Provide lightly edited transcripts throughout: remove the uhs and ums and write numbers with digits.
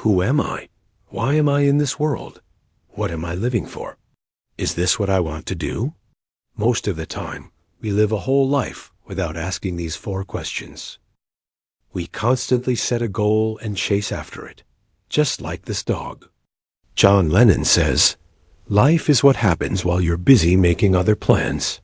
Who am I? Why am I in this world? What am I living for? Is this what I want to do? Most of the time, we live a whole life without asking these 4 questions. We constantly set a goal and chase after it, just like this dog. John Lennon says, "Life is what happens while you're busy making other plans."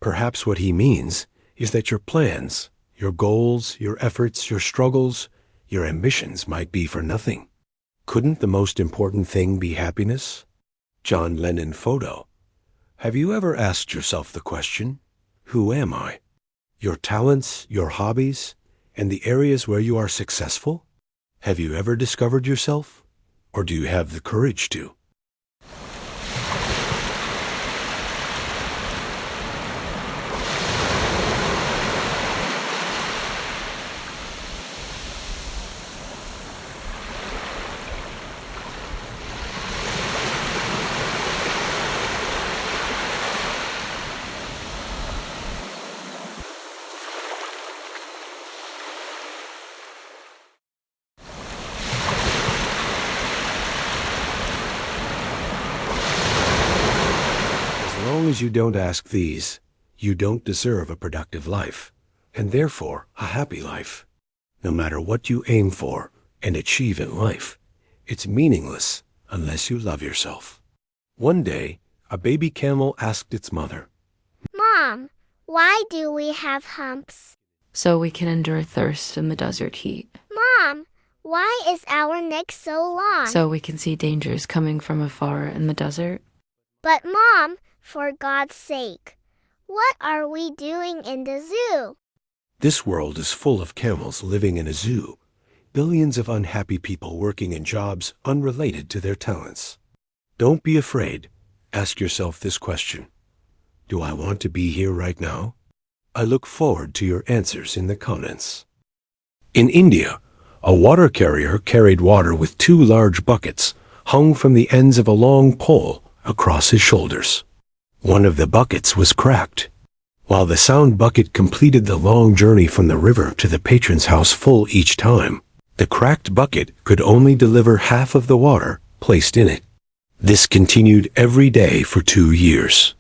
Perhaps what he means is that your plans, your goals, your efforts, your struggles, your ambitions might be for nothing. Couldn't the most important thing be happiness? John Lennon photo. Have you ever asked yourself the question, who am I? Your talents, your hobbies, and the areas where you are successful? Have you ever discovered yourself? Or do you have the courage to? As long as you don't ask these, you don't deserve a productive life, and therefore a happy life. No matter what you aim for and achieve in life, it's meaningless unless you love yourself. One day, a baby camel asked its mother, "Mom, why do we have humps?" So we can endure thirst in the desert heat. "Mom, why is our neck so long?" So we can see dangers coming from afar in the desert. "But Mom, for God's sake, what are we doing in the zoo?" "This world is full of camels living in a zoo, billions of unhappy people working in jobs unrelated to their talents. Don't be afraid. Ask yourself this question. Do I want to be here right now? I look forward to your answers in the comments." In India, a water carrier carried water with 2 large buckets hung from the ends of a long pole across his shoulders. One of the buckets was cracked. While the sound bucket completed the long journey from the river to the patron's house full each time, the cracked bucket could only deliver half of the water placed in it. This continued every day for 2 years.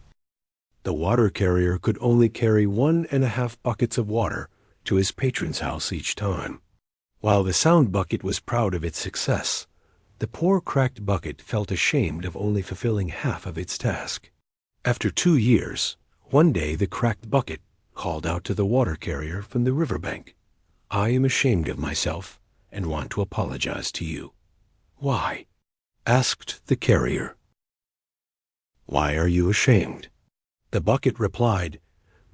The water carrier could only carry 1.5 buckets of water to his patron's house each time. While the sound bucket was proud of its success, the poor cracked bucket felt ashamed of only fulfilling half of its task. After 2 years, one day the cracked bucket called out to the water carrier from the riverbank, "I am ashamed of myself and want to apologize to you." "Why?" asked the carrier. "Why are you ashamed?" The bucket replied,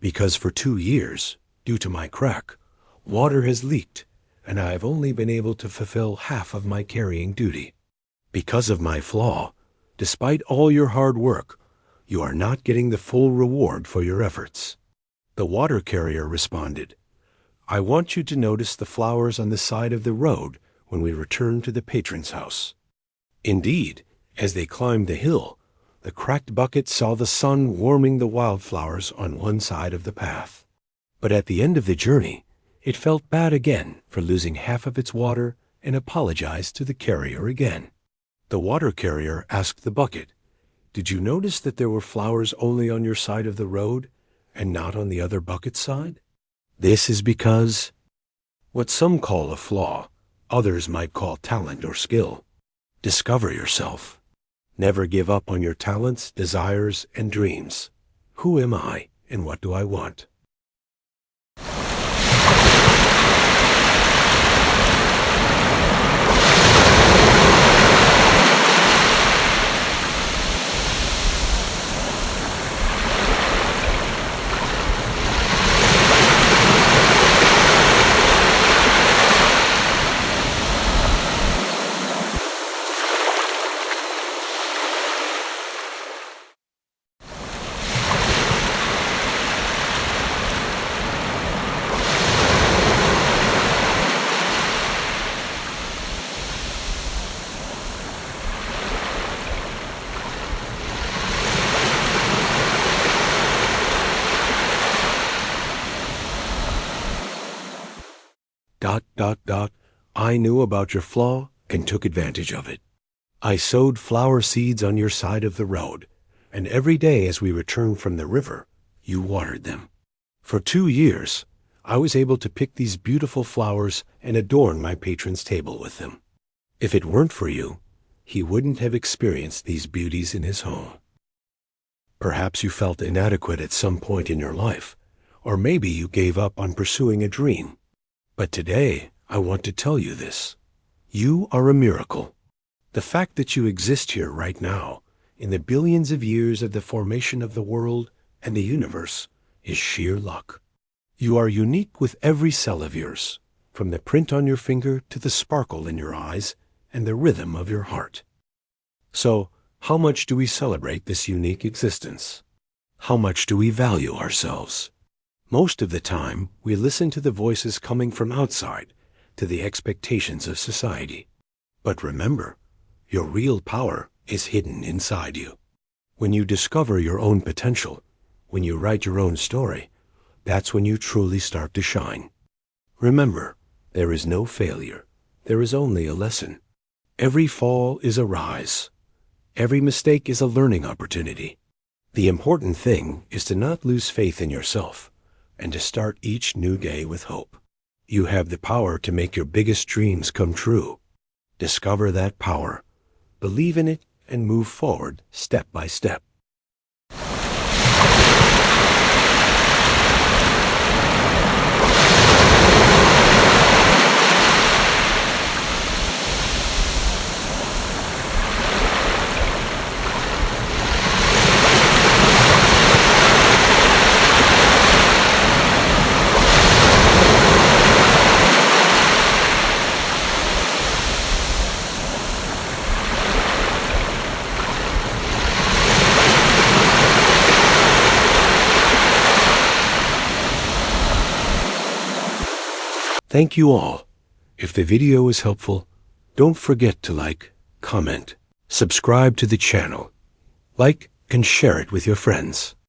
"Because for 2 years, due to my crack, water has leaked, and I have only been able to fulfill half of my carrying duty. Because of my flaw, despite all your hard work, you are not getting the full reward for your efforts." The water carrier responded, "I want you to notice the flowers on the side of the road when we return to the patron's house." Indeed, as they climbed the hill, the cracked bucket saw the sun warming the wildflowers on one side of the path. But at the end of the journey, it felt bad again for losing half of its water and apologized to the carrier again. The water carrier asked the bucket, "Did you notice that there were flowers only on your side of the road and not on the other bucket's side? This is because what some call a flaw, others might call talent or skill. Discover yourself. Never give up on your talents, desires, and dreams. Who am I and what do I want?" I knew about your flaw and took advantage of it. I sowed flower seeds on your side of the road, and every day as we returned from the river, you watered them. For 2 years, I was able to pick these beautiful flowers and adorn my patron's table with them. If it weren't for you, he wouldn't have experienced these beauties in his home. Perhaps you felt inadequate at some point in your life, or maybe you gave up on pursuing a dream. But today, I want to tell you this. You are a miracle. The fact that you exist here right now, in the billions of years of the formation of the world and the universe, is sheer luck. You are unique with every cell of yours, from the print on your finger to the sparkle in your eyes and the rhythm of your heart. So, how much do we celebrate this unique existence? How much do we value ourselves? Most of the time, we listen to the voices coming from outside, to the expectations of society. But remember, your real power is hidden inside you. When you discover your own potential, when you write your own story, that's when you truly start to shine. Remember, there is no failure. There is only a lesson. Every fall is a rise. Every mistake is a learning opportunity. The important thing is to not lose faith in yourself and to start each new day with hope. You have the power to make your biggest dreams come true. Discover that power, believe in it, and move forward step by step. Thank you all. If the video was helpful, don't forget to like, comment, subscribe to the channel, like and share it with your friends.